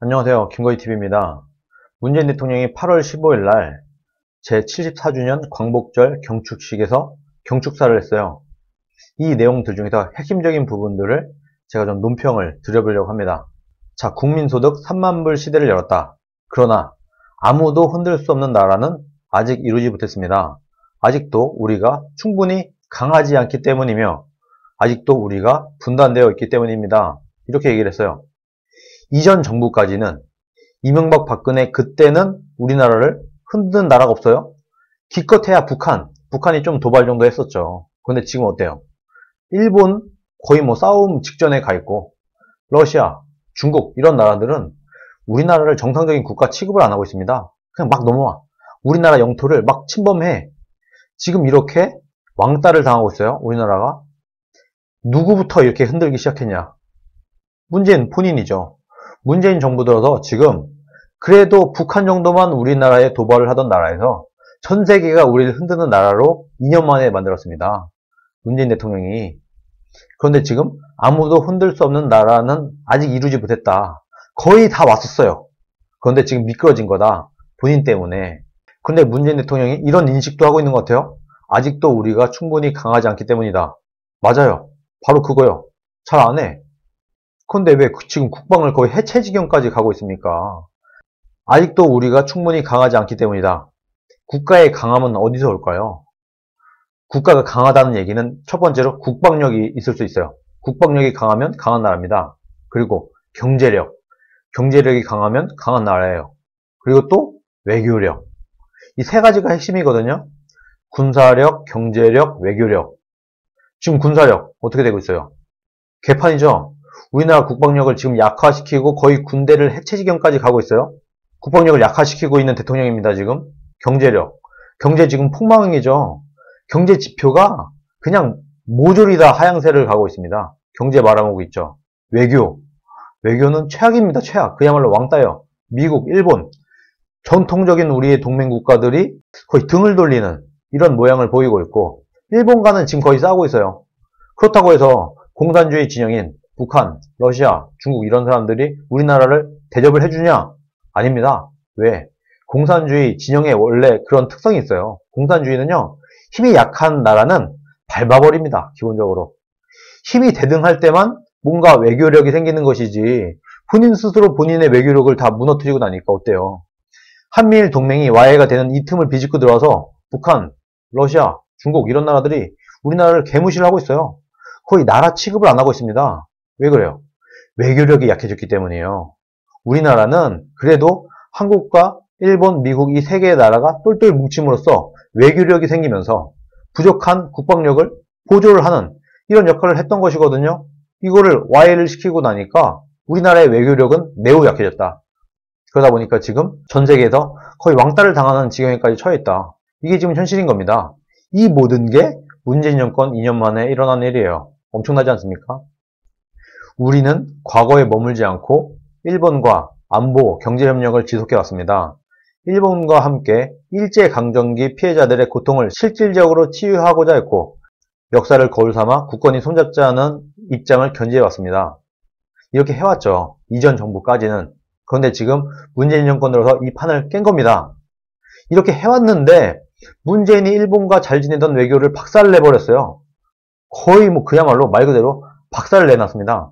안녕하세요. 김거희TV입니다. 문재인 대통령이 8월 15일 날 제74주년 광복절 경축식에서 경축사를 했어요. 이 내용들 중에서 핵심적인 부분들을 제가 좀 논평을 드려보려고 합니다. 자, 국민소득 3만불 시대를 열었다. 그러나 아무도 흔들 수 없는 나라는 아직 이루지 못했습니다. 아직도 우리가 충분히 강하지 않기 때문이며 아직도 우리가 분단되어 있기 때문입니다. 이렇게 얘기를 했어요. 이전 정부까지는 이명박 박근혜 그때는 우리나라를 흔드는 나라가 없어요. 기껏해야 북한이 좀 도발 정도 했었죠. 근데 지금 어때요? 일본 거의 싸움 직전에 가 있고, 러시아, 중국 이런 나라들은 우리나라를 정상적인 국가 취급을 안 하고 있습니다. 그냥 막 넘어와. 우리나라 영토를 막 침범해. 지금 이렇게 왕따를 당하고 있어요. 우리나라가. 누구부터 이렇게 흔들기 시작했냐? 문재인 본인이죠. 문재인 정부 들어서 지금 그래도 북한 정도만 우리나라에 도발을 하던 나라에서 전 세계가 우리를 흔드는 나라로 2년 만에 만들었습니다. 문재인 대통령이. 그런데 지금 아무도 흔들 수 없는 나라는 아직 이루지 못했다. 거의 다 왔었어요. 그런데 지금 미끄러진 거다. 본인 때문에. 근데 문재인 대통령이 이런 인식도 하고 있는 것 같아요. 아직도 우리가 충분히 강하지 않기 때문이다. 맞아요. 바로 그거요. 잘 안 해. 그런데 왜 지금 국방을 거의 해체 지경까지 가고 있습니까? 아직도 우리가 충분히 강하지 않기 때문이다. 국가의 강함은 어디서 올까요? 국가가 강하다는 얘기는 첫 번째로 국방력이 있을 수 있어요. 국방력이 강하면 강한 나라입니다. 그리고 경제력. 경제력이 강하면 강한 나라예요. 그리고 또 외교력. 이 세 가지가 핵심이거든요. 군사력, 경제력, 외교력. 지금 군사력 어떻게 되고 있어요? 개판이죠? 우리나라 국방력을 지금 약화시키고 거의 군대를 해체 지경까지 가고 있어요. 국방력을 약화시키고 있는 대통령입니다, 지금. 경제력. 경제 지금 폭망이죠. 경제 지표가 그냥 모조리 다 하향세를 가고 있습니다. 경제 말아먹고 있죠. 외교. 외교는 최악입니다, 최악. 그야말로 왕따예요. 미국, 일본. 전통적인 우리의 동맹 국가들이 거의 등을 돌리는 이런 모양을 보이고 있고, 일본과는 지금 거의 싸우고 있어요. 그렇다고 해서 공산주의 진영인 북한, 러시아, 중국 이런 사람들이 우리나라를 대접을 해주냐? 아닙니다. 왜? 공산주의 진영에 원래 그런 특성이 있어요. 공산주의는요, 힘이 약한 나라는 밟아버립니다. 기본적으로. 힘이 대등할 때만 뭔가 외교력이 생기는 것이지 본인 스스로 본인의 외교력을 다 무너뜨리고 나니까 어때요? 한미일 동맹이 와해가 되는 이 틈을 비집고 들어와서 북한, 러시아, 중국 이런 나라들이 우리나라를 개무시를 하고 있어요. 거의 나라 취급을 안 하고 있습니다. 왜 그래요? 외교력이 약해졌기 때문이에요. 우리나라는 그래도 한국과 일본, 미국 이 세 개의 나라가 똘똘 뭉침으로써 외교력이 생기면서 부족한 국방력을 보조를 하는 이런 역할을 했던 것이거든요. 이거를 와해를 시키고 나니까 우리나라의 외교력은 매우 약해졌다. 그러다 보니까 지금 전 세계에서 거의 왕따를 당하는 지경에까지 처해 있다. 이게 지금 현실인 겁니다. 이 모든 게 문재인 정권 2년 만에 일어난 일이에요. 엄청나지 않습니까? 우리는 과거에 머물지 않고 일본과 안보, 경제협력을 지속해 왔습니다. 일본과 함께 일제강점기 피해자들의 고통을 실질적으로 치유하고자 했고, 역사를 거울 삼아 굳건히 손잡자는 입장을 견지해 왔습니다. 이렇게 해왔죠. 이전 정부까지는. 그런데 지금 문재인 정권 들어서 이 판을 깬 겁니다. 이렇게 해왔는데 문재인이 일본과 잘 지내던 외교를 박살을 내버렸어요. 거의 그야말로 말 그대로 박살을 내놨습니다.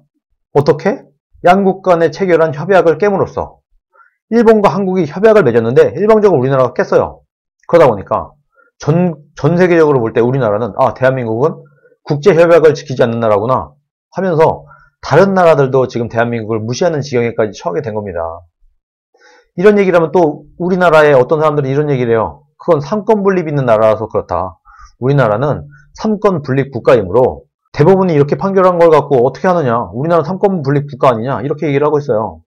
어떻게? 양국 간의 체결한 협약을 깨물었어. 일본과 한국이 협약을 맺었는데 일방적으로 우리나라가 깼어요. 그러다 보니까 전 세계적으로 볼 때 우리나라는 대한민국은 국제협약을 지키지 않는 나라구나 하면서 다른 나라들도 지금 대한민국을 무시하는 지경에까지 처하게 된 겁니다. 이런 얘기를 하면 또 우리나라의 어떤 사람들은 이런 얘기를 해요. 그건 삼권 분립 있는 나라라서 그렇다. 우리나라는 삼권 분립 국가이므로 대법원이 이렇게 판결한 걸 갖고 어떻게 하느냐. 우리나라는 삼권 분립 국가 아니냐. 이렇게 얘기를 하고 있어요.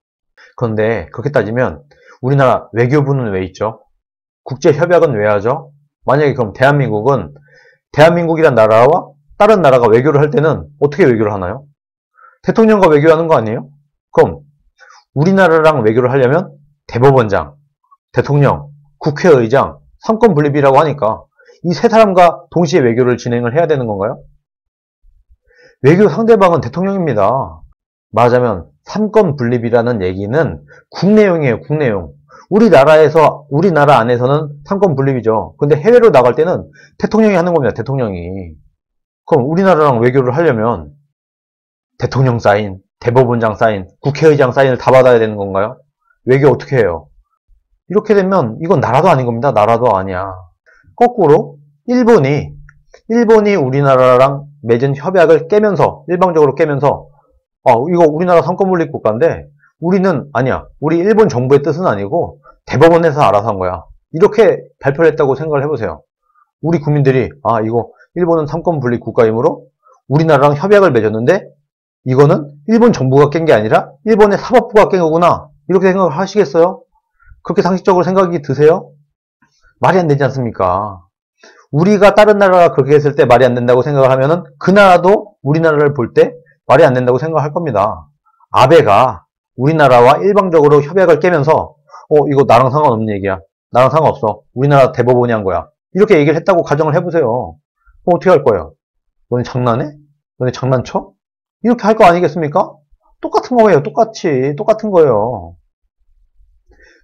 그런데 그렇게 따지면 우리나라 외교부는 왜 있죠? 국제협약은 왜 하죠? 만약에 그럼 대한민국이란 나라와 다른 나라가 외교를 할 때는 어떻게 외교를 하나요? 대통령과 외교하는 거 아니에요? 그럼 우리나라랑 외교를 하려면 대법원장, 대통령, 국회의장, 삼권 분립이라고 하니까 이 세 사람과 동시에 외교를 진행을 해야 되는 건가요? 외교 상대방은 대통령입니다. 말하자면 삼권 분립이라는 얘기는 국내용이에요, 국내용. 우리나라 안에서는 삼권 분립이죠. 근데 해외로 나갈 때는 대통령이 하는 겁니다, 대통령이. 그럼 우리나라랑 외교를 하려면 대통령 사인, 대법원장 사인, 국회의장 사인을 다 받아야 되는 건가요? 외교 어떻게 해요? 이렇게 되면 이건 나라도 아닌 겁니다. 나라도 아니야. 거꾸로 일본이 우리나라랑 맺은 협약을 깨면서, 일방적으로 깨면서 이거 우리나라 삼권분립 국가인데 우리는 아니야. 우리 일본 정부의 뜻은 아니고 대법원에서 알아서 한 거야. 이렇게 발표를 했다고 생각을 해보세요. 우리 국민들이 이거 일본은 삼권분립 국가이므로 우리나라랑 협약을 맺었는데 이거는 일본 정부가 깬 게 아니라 일본의 사법부가 깬 거구나. 이렇게 생각을 하시겠어요? 그렇게 상식적으로 생각이 드세요? 말이 안 되지 않습니까? 우리가 다른 나라가 그렇게 했을 때 말이 안 된다고 생각을 하면은 그 나라도 우리나라를 볼 때 말이 안 된다고 생각할 겁니다. 아베가 우리나라와 일방적으로 협약을 깨면서 이거 나랑 상관없는 얘기야. 나랑 상관없어. 우리나라 대법원이 한 거야. 이렇게 얘기를 했다고 가정을 해보세요. 어떻게 할 거예요? 너네 장난해? 너네 장난쳐? 이렇게 할 거 아니겠습니까? 똑같은 거예요. 똑같은 거예요.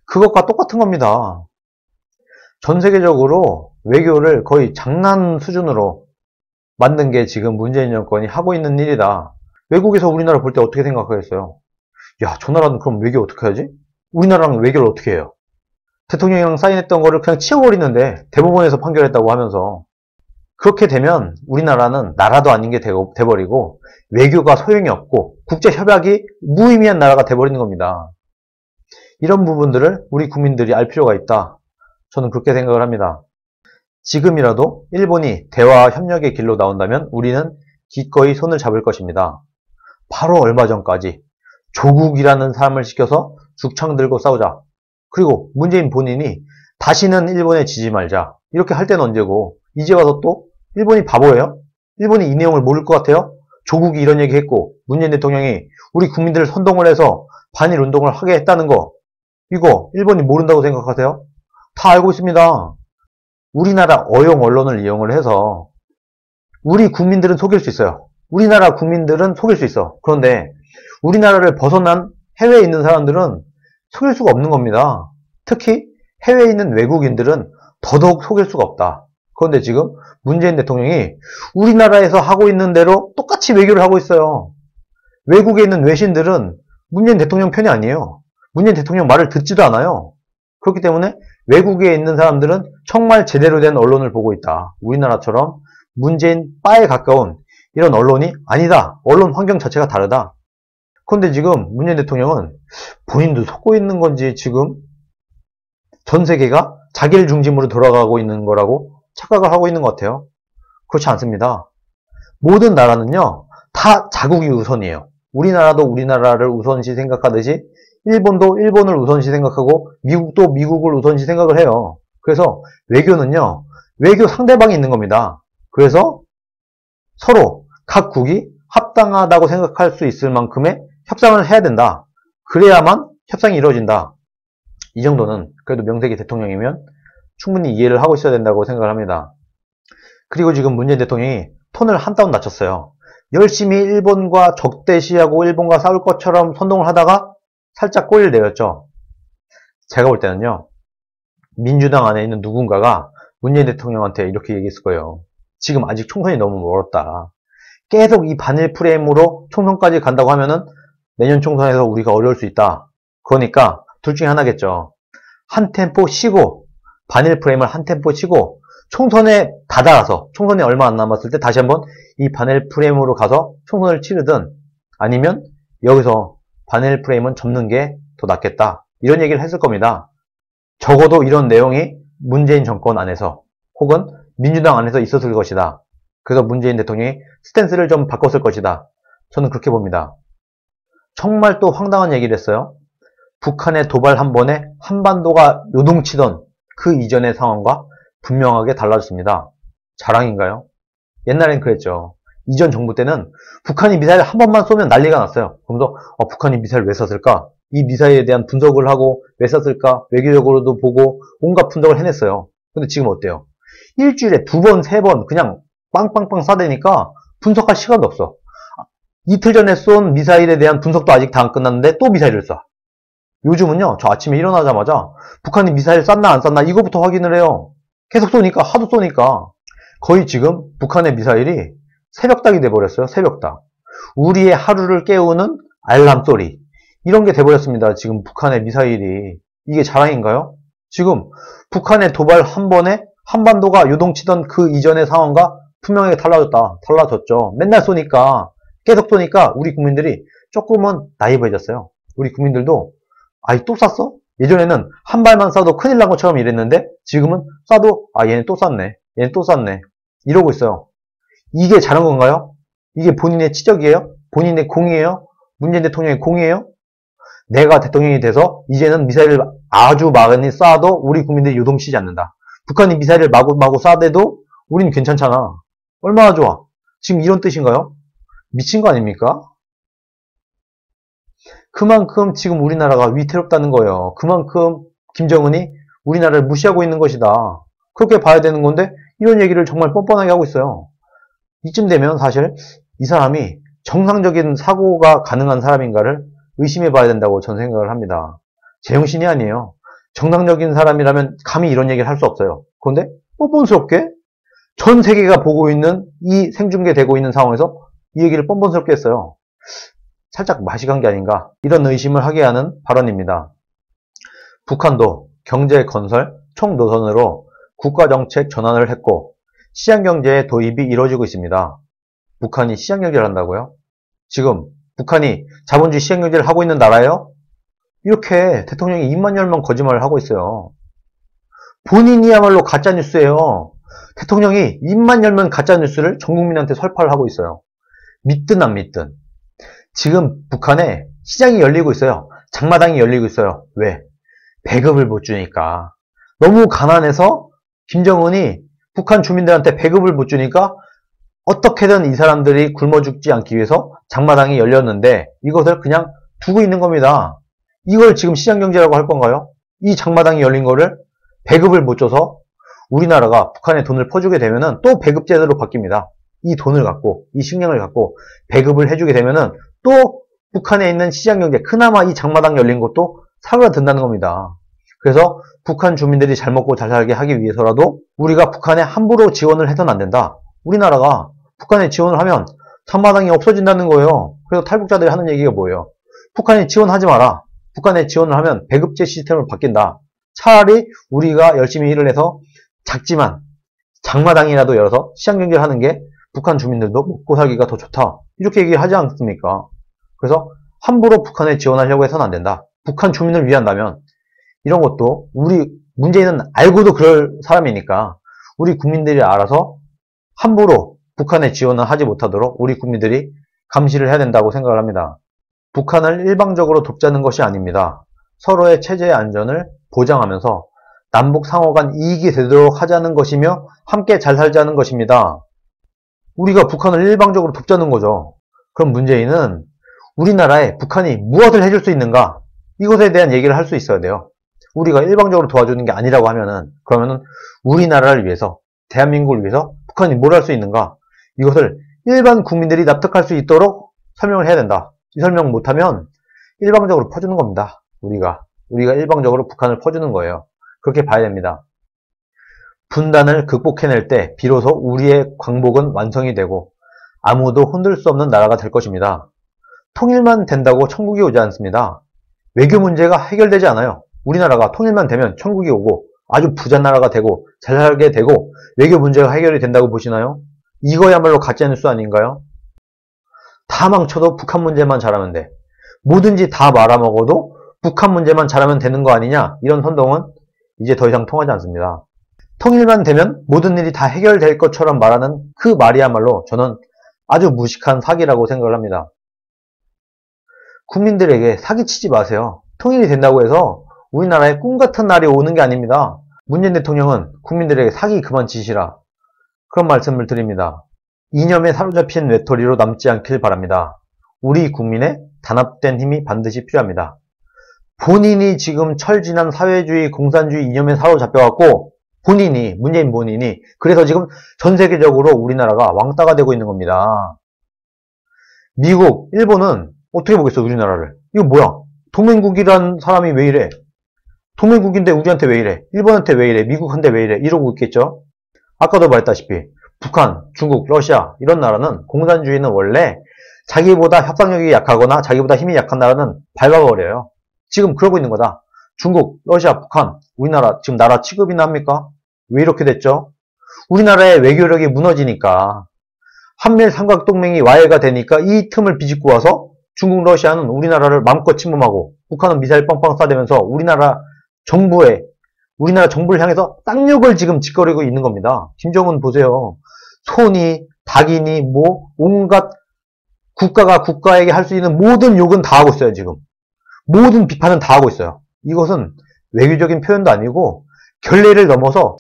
그것과 똑같은 겁니다. 전 세계적으로 외교를 거의 장난 수준으로 만든 게 지금 문재인 정권이 하고 있는 일이다. 외국에서 우리나라 볼 때 어떻게 생각하겠어요? 야, 저 나라는 그럼 외교 어떻게 하지? 우리나라랑 외교를 어떻게 해요? 대통령이랑 사인했던 거를 그냥 치워버리는데 대법원에서 판결했다고 하면서 그렇게 되면 우리나라는 나라도 아닌 게 돼버리고 외교가 소용이 없고 국제협약이 무의미한 나라가 돼버리는 겁니다. 이런 부분들을 우리 국민들이 알 필요가 있다. 저는 그렇게 생각을 합니다. 지금이라도 일본이 대화와 협력의 길로 나온다면 우리는 기꺼이 손을 잡을 것입니다. 바로 얼마 전까지 조국이라는 사람을 시켜서 죽창 들고 싸우자. 그리고 문재인 본인이 다시는 일본에 지지 말자. 이렇게 할 때는 언제고 이제 와서 또 일본이 바보예요? 일본이 이 내용을 모를 것 같아요? 조국이 이런 얘기 했고 문재인 대통령이 우리 국민들을 선동을 해서 반일 운동을 하게 했다는 거 이거 일본이 모른다고 생각하세요? 다 알고 있습니다. 우리나라 어용 언론을 이용을 해서 우리 국민들은 속일 수 있어요. 우리나라 국민들은 속일 수 있어. 그런데 우리나라를 벗어난 해외에 있는 사람들은 속일 수가 없는 겁니다. 특히 해외에 있는 외국인들은 더더욱 속일 수가 없다. 그런데 지금 문재인 대통령이 우리나라에서 하고 있는 대로 똑같이 외교를 하고 있어요. 외국에 있는 외신들은 문재인 대통령 편이 아니에요. 문재인 대통령 말을 듣지도 않아요. 그렇기 때문에 외국에 있는 사람들은 정말 제대로 된 언론을 보고 있다. 우리나라처럼 문재인 바에 가까운 이런 언론이 아니다. 언론 환경 자체가 다르다. 그런데 지금 문재인 대통령은 본인도 속고 있는 건지 지금 전 세계가 자기를 중심으로 돌아가고 있는 거라고 착각을 하고 있는 것 같아요. 그렇지 않습니다. 모든 나라는요, 다 자국이 우선이에요. 우리나라도 우리나라를 우선시 생각하듯이 일본도 일본을 우선시 생각하고 미국도 미국을 우선시 생각을 해요. 그래서 외교는요, 외교 상대방이 있는 겁니다. 그래서 서로 각국이 합당하다고 생각할 수 있을 만큼의 협상을 해야 된다. 그래야만 협상이 이루어진다. 이 정도는 그래도 명색이 대통령이면 충분히 이해를 하고 있어야 된다고 생각을 합니다. 그리고 지금 문재인 대통령이 톤을 한 다운 낮췄어요. 열심히 일본과 적대시하고 일본과 싸울 것처럼 선동을 하다가 살짝 꼬리를 내렸죠. 제가 볼 때는요, 민주당 안에 있는 누군가가 문재인 대통령한테 이렇게 얘기했을 거예요. 지금 아직 총선이 너무 멀었다. 계속 이 반일 프레임으로 총선까지 간다고 하면은 내년 총선에서 우리가 어려울 수 있다. 그러니까 둘 중에 하나겠죠. 한 템포 쉬고, 반일 프레임을 한 템포 쉬고 총선에 다다라서 총선에 얼마 안 남았을 때 다시 한번 이 반일 프레임으로 가서 총선을 치르든 아니면 여기서 반일 프레임은 접는 게 더 낫겠다. 이런 얘기를 했을 겁니다. 적어도 이런 내용이 문재인 정권 안에서 혹은 민주당 안에서 있었을 것이다. 그래서 문재인 대통령이 스탠스를 좀 바꿨을 것이다. 저는 그렇게 봅니다. 정말 또 황당한 얘기를 했어요. 북한의 도발 한 번에 한반도가 요동치던 그 이전의 상황과 분명하게 달라졌습니다. 자랑인가요? 옛날엔 그랬죠. 이전 정부 때는 북한이 미사일 한 번만 쏘면 난리가 났어요. 그러면서 북한이 미사일 왜 쐈을까? 이 미사일에 대한 분석을 하고 왜 쐈을까? 외교적으로도 보고 온갖 분석을 해냈어요. 근데 지금 어때요? 일주일에 두 번, 세 번 그냥 빵빵빵 쏴대니까 분석할 시간도 없어. 이틀 전에 쏜 미사일에 대한 분석도 아직 다 안 끝났는데 또 미사일을 쏴. 요즘은요, 저 아침에 일어나자마자 북한이 미사일 쐈나 안 쐈나 이거부터 확인을 해요. 계속 쏘니까, 하도 쏘니까. 거의 지금 북한의 미사일이 새벽닭이 돼버렸어요. 새벽닭. 우리의 하루를 깨우는 알람 소리. 이런 게 돼버렸습니다. 지금 북한의 미사일이. 이게 자랑인가요? 지금 북한의 도발 한 번에 한반도가 요동치던 그 이전의 상황과 분명하게 달라졌죠. 맨날 쏘니까, 계속 쏘니까 우리 국민들이 조금은 나이브해졌어요. 우리 국민들도 아이 또 쐈어? 예전에는 한 발만 쏴도 큰일 난 것처럼 이랬는데 지금은 쏴도 얘는 또 쐈네. 얘는 또 쐈네. 이러고 있어요. 이게 잘한 건가요? 이게 본인의 치적이에요? 본인의 공이에요? 문재인 대통령의 공이에요? 내가 대통령이 돼서 이제는 미사일을 아주 많이 쏴도 우리 국민들이 요동치지 않는다. 북한이 미사일을 마구마구 쏴대도 우린 괜찮잖아. 얼마나 좋아. 지금 이런 뜻인가요? 미친 거 아닙니까? 그만큼 지금 우리나라가 위태롭다는 거예요. 그만큼 김정은이 우리나라를 무시하고 있는 것이다. 그렇게 봐야 되는 건데 이런 얘기를 정말 뻔뻔하게 하고 있어요. 이쯤 되면 사실 이 사람이 정상적인 사고가 가능한 사람인가를 의심해 봐야 된다고 저는 생각을 합니다. 제정신이 아니에요. 정상적인 사람이라면 감히 이런 얘기를 할 수 없어요. 그런데 뻔뻔스럽게 전 세계가 보고 있는 이 생중계되고 있는 상황에서 이 얘기를 뻔뻔스럽게 했어요. 살짝 맛이 간 게 아닌가 이런 의심을 하게 하는 발언입니다. 북한도 경제 건설 총노선으로 국가정책 전환을 했고 시장경제의 도입이 이루어지고 있습니다. 북한이 시장경제를 한다고요? 지금 북한이 자본주의 시장경제를 하고 있는 나라예요? 이렇게 대통령이 입만 열면 거짓말을 하고 있어요. 본인이야말로 가짜뉴스예요. 대통령이 입만 열면 가짜뉴스를 전 국민한테 설파를 하고 있어요. 믿든 안 믿든. 지금 북한에 시장이 열리고 있어요. 장마당이 열리고 있어요. 왜? 배급을 못 주니까. 너무 가난해서 김정은이 북한 주민들한테 배급을 못 주니까 어떻게든 이 사람들이 굶어 죽지 않기 위해서 장마당이 열렸는데 이것을 그냥 두고 있는 겁니다. 이걸 지금 시장경제라고 할 건가요? 이 장마당이 열린 거를 배급을 못 줘서 우리나라가 북한에 돈을 퍼주게 되면은 또 배급 제도로 바뀝니다. 이 돈을 갖고, 이 식량을 갖고 배급을 해주게 되면은 또 북한에 있는 시장경제, 그나마 이 장마당 열린 것도 사그라든다는 겁니다. 그래서 북한 주민들이 잘 먹고 잘 살게 하기 위해서라도 우리가 북한에 함부로 지원을 해서는 안 된다. 우리나라가 북한에 지원을 하면 장마당이 없어진다는 거예요. 그래서 탈북자들이 하는 얘기가 뭐예요? 북한에 지원하지 마라. 북한에 지원을 하면 배급제 시스템으로 바뀐다. 차라리 우리가 열심히 일을 해서 작지만 장마당이라도 열어서 시장경제를 하는 게 북한 주민들도 먹고 살기가 더 좋다. 이렇게 얘기하지 않습니까? 그래서 함부로 북한에 지원하려고 해서는 안 된다. 북한 주민을 위한다면 이런 것도 우리 문재인은 알고도 그럴 사람이니까 우리 국민들이 알아서 함부로 북한에 지원을 하지 못하도록 우리 국민들이 감시를 해야 된다고 생각을 합니다. 북한을 일방적으로 돕자는 것이 아닙니다. 서로의 체제의 안전을 보장하면서 남북 상호 간 이익이 되도록 하자는 것이며 함께 잘 살자는 것입니다. 우리가 북한을 일방적으로 돕자는 거죠. 그럼 문재인은 우리나라에 북한이 무엇을 해줄 수 있는가? 이것에 대한 얘기를 할 수 있어야 돼요. 우리가 일방적으로 도와주는 게 아니라고 하면은 그러면은 우리나라를 위해서 대한민국을 위해서 북한이 뭘 할 수 있는가? 이것을 일반 국민들이 납득할 수 있도록 설명을 해야 된다. 이 설명 못하면 일방적으로 퍼주는 겁니다. 우리가 일방적으로 북한을 퍼주는 거예요. 그렇게 봐야 됩니다. 분단을 극복해낼 때 비로소 우리의 광복은 완성이 되고 아무도 흔들 수 없는 나라가 될 것입니다. 통일만 된다고 천국이 오지 않습니다. 외교 문제가 해결되지 않아요. 우리나라가 통일만 되면 천국이 오고 아주 부자 나라가 되고 잘 살게 되고 외교 문제가 해결이 된다고 보시나요? 이거야말로 가짜뉴스 아닌가요? 다 망쳐도 북한 문제만 잘하면 돼. 뭐든지 다 말아먹어도 북한 문제만 잘하면 되는 거 아니냐? 이런 선동은 이제 더 이상 통하지 않습니다. 통일만 되면 모든 일이 다 해결될 것처럼 말하는 그 말이야말로 저는 아주 무식한 사기라고 생각을 합니다. 국민들에게 사기치지 마세요. 통일이 된다고 해서 우리나라에 꿈같은 날이 오는 게 아닙니다. 문재인 대통령은 국민들에게 사기 그만 치시라. 그런 말씀을 드립니다. 이념에 사로잡힌 외톨이로 남지 않길 바랍니다. 우리 국민의 단합된 힘이 반드시 필요합니다. 본인이 지금 철진한 사회주의, 공산주의 이념에 사로잡혀갖고 문재인 본인이 그래서 지금 전 세계적으로 우리나라가 왕따가 되고 있는 겁니다. 미국, 일본은 어떻게 보겠어, 우리나라를. 이거 뭐야? 동맹국이란 사람이 왜 이래? 동맹국인데 우리한테 왜 이래? 일본한테 왜 이래? 미국한테 왜 이래? 이러고 있겠죠? 아까도 말했다시피 북한, 중국, 러시아 이런 나라는 공산주의는 원래 자기보다 협상력이 약하거나 자기보다 힘이 약한 나라는 밟아버려요. 지금 그러고 있는 거다. 중국, 러시아, 북한, 우리나라 지금 나라 취급이나 합니까? 왜 이렇게 됐죠? 우리나라의 외교력이 무너지니까 한미일 삼각동맹이 와해가 되니까 이 틈을 비집고 와서 중국, 러시아는 우리나라를 마음껏 침범하고 북한은 미사일 뻥뻥 쏴대면서 우리나라 정부를 향해서 쌍욕을 지금 짓거리고 있는 겁니다. 김정은 보세요. 소니, 닭이니 뭐 온갖 국가가 국가에게 할 수 있는 모든 욕은 다 하고 있어요. 지금 모든 비판은 다 하고 있어요. 이것은 외교적인 표현도 아니고 결례를 넘어서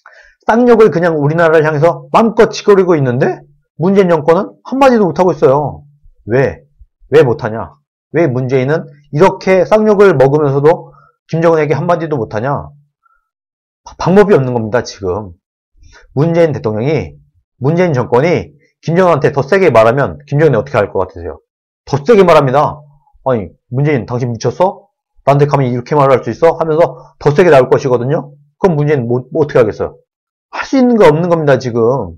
쌍욕을 그냥 우리나라를 향해서 마음껏 짓거리고 있는데 문재인 정권은 한마디도 못하고 있어요. 왜? 왜 못하냐? 왜 문재인은 이렇게 쌍욕을 먹으면서도 김정은에게 한마디도 못하냐? 방법이 없는 겁니다. 지금 문재인 정권이 김정은한테 더 세게 말하면 김정은이 어떻게 할 것 같으세요? 더 세게 말합니다. 아니 문재인 당신 미쳤어? 나한테 감히 이렇게 말할 수 있어? 하면서 더 세게 나올 것이거든요. 그럼 문재인 뭐 어떻게 하겠어요? 할 수 있는 게 없는 겁니다. 지금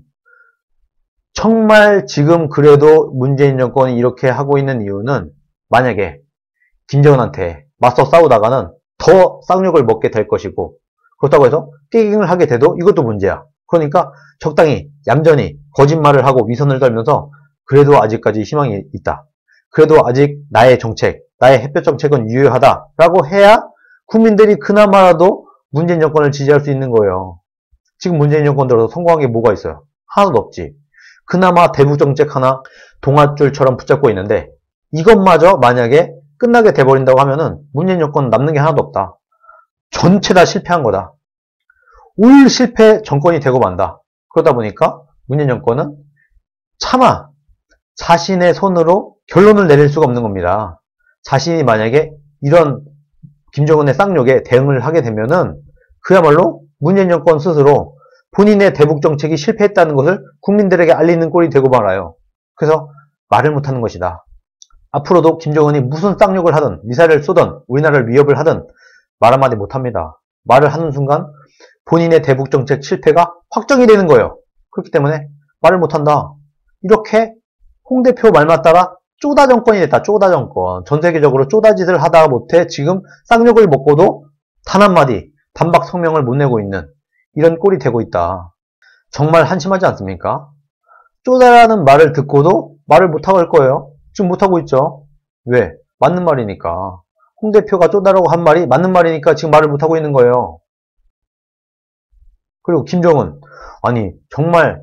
정말 지금 그래도 문재인 정권이 이렇게 하고 있는 이유는 만약에 김정은한테 맞서 싸우다가는 더 쌍욕을 먹게 될 것이고 그렇다고 해서 깨갱을 하게 돼도 이것도 문제야. 그러니까 적당히 얌전히 거짓말을 하고 위선을 떨면서 그래도 아직까지 희망이 있다. 그래도 아직 나의 정책, 나의 햇볕 정책은 유효하다라고 해야 국민들이 그나마라도 문재인 정권을 지지할 수 있는 거예요. 지금 문재인 정권 들어서 성공한 게 뭐가 있어요? 하나도 없지. 그나마 대북 정책 하나 동아줄처럼 붙잡고 있는데 이것마저 만약에 끝나게 돼버린다고 하면은 문재인 정권 남는 게 하나도 없다. 전체 다 실패한 거다. 올 실패 정권이 되고 만다. 그러다 보니까 문재인 정권은 차마 자신의 손으로 결론을 내릴 수가 없는 겁니다. 자신이 만약에 이런 김정은의 쌍욕에 대응을 하게 되면은 그야말로 문재인 정권 스스로 본인의 대북 정책이 실패했다는 것을 국민들에게 알리는 꼴이 되고 말아요. 그래서 말을 못하는 것이다. 앞으로도 김정은이 무슨 쌍욕을 하든 미사일을 쏘든 우리나라를 위협을 하든 말 한마디 못합니다. 말을 하는 순간 본인의 대북 정책 실패가 확정이 되는 거예요. 그렇기 때문에 말을 못한다. 이렇게 홍 대표 말 맞다가 쪼다 정권이 됐다. 쪼다 정권. 전 세계적으로 쪼다 짓을 하다 못해 지금 쌍욕을 먹고도 단 한마디 반박 성명을 못 내고 있는 이런 꼴이 되고 있다. 정말 한심하지 않습니까? 쪼다라는 말을 듣고도 말을 못하고 할 거예요. 지금 못하고 있죠. 왜? 맞는 말이니까. 홍 대표가 쪼다라고 한 말이 맞는 말이니까 지금 말을 못하고 있는 거예요. 그리고 김정은, 아니 정말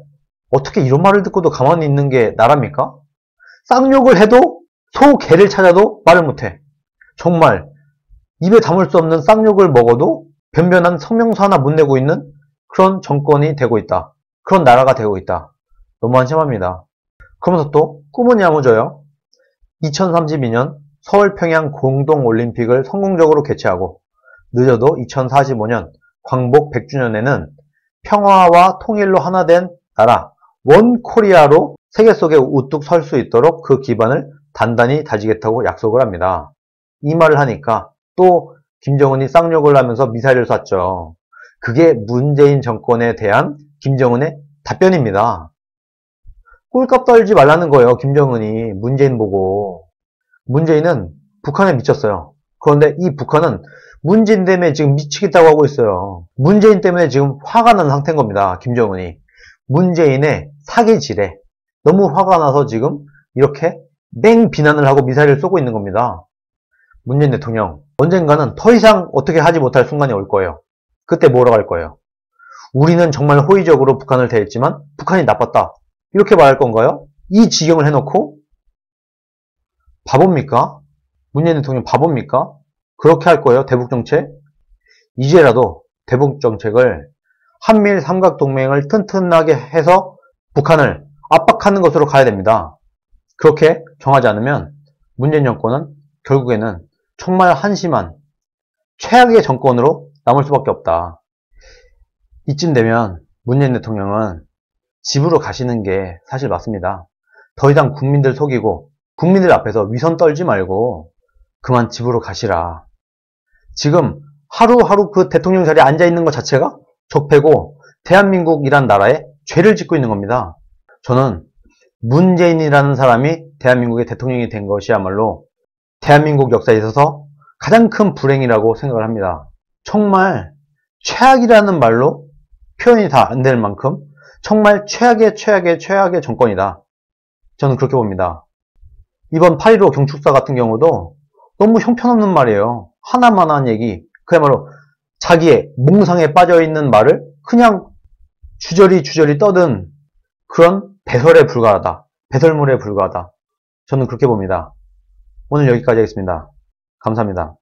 어떻게 이런 말을 듣고도 가만히 있는 게 나랍니까? 쌍욕을 해도 소개를 찾아도 말을 못해. 정말 입에 담을 수 없는 쌍욕을 먹어도 변변한 성명서 하나 못 내고 있는 그런 정권이 되고 있다. 그런 나라가 되고 있다. 너무 한심합니다. 그러면서 또 꿈은 야무져요. 2032년 서울 평양 공동올림픽을 성공적으로 개최하고 늦어도 2045년 광복 100주년에는 평화와 통일로 하나 된 나라 원 코리아로 세계 속에 우뚝 설 수 있도록 그 기반을 단단히 다지겠다고 약속을 합니다. 이 말을 하니까 또 김정은이 쌍욕을 하면서 미사일을 쐈죠. 그게 문재인 정권에 대한 김정은의 답변입니다. 꼴값 떨지 말라는 거예요. 김정은이 문재인 보고. 문재인은 북한에 미쳤어요. 그런데 이 북한은 문재인 때문에 지금 미치겠다고 하고 있어요. 문재인 때문에 지금 화가 난 상태인 겁니다. 김정은이. 문재인의 사기질에 너무 화가 나서 지금 이렇게 맹 비난을 하고 미사일을 쏘고 있는 겁니다. 문재인 대통령 언젠가는 더 이상 어떻게 하지 못할 순간이 올 거예요. 그때 뭐라고 할 거예요? 우리는 정말 호의적으로 북한을 대했지만 북한이 나빴다. 이렇게 말할 건가요? 이 지경을 해놓고 바보입니까? 문재인 대통령 바보입니까? 그렇게 할 거예요? 대북정책? 이제라도 대북정책을 한미일 삼각동맹을 튼튼하게 해서 북한을 압박하는 것으로 가야 됩니다. 그렇게 정하지 않으면 문재인 정권은 결국에는 정말 한심한 최악의 정권으로 남을 수밖에 없다. 이쯤 되면 문재인 대통령은 집으로 가시는 게 사실 맞습니다. 더 이상 국민들 속이고 국민들 앞에서 위선 떨지 말고 그만 집으로 가시라. 지금 하루하루 그 대통령 자리에 앉아있는 것 자체가 적폐고 대한민국이란 나라에 죄를 짓고 있는 겁니다. 저는 문재인이라는 사람이 대한민국의 대통령이 된 것이야말로 대한민국 역사에 있어서 가장 큰 불행이라고 생각을 합니다. 정말 최악이라는 말로 표현이 다 안 될 만큼 정말 최악의 정권이다. 저는 그렇게 봅니다. 이번 8.15 경축사 같은 경우도 너무 형편없는 말이에요. 하나만한 얘기, 그야말로 자기의 몽상에 빠져있는 말을 그냥 주저리 떠든 그런 배설에 불과하다. 배설물에 불과하다. 저는 그렇게 봅니다. 오늘 여기까지 하겠습니다. 감사합니다.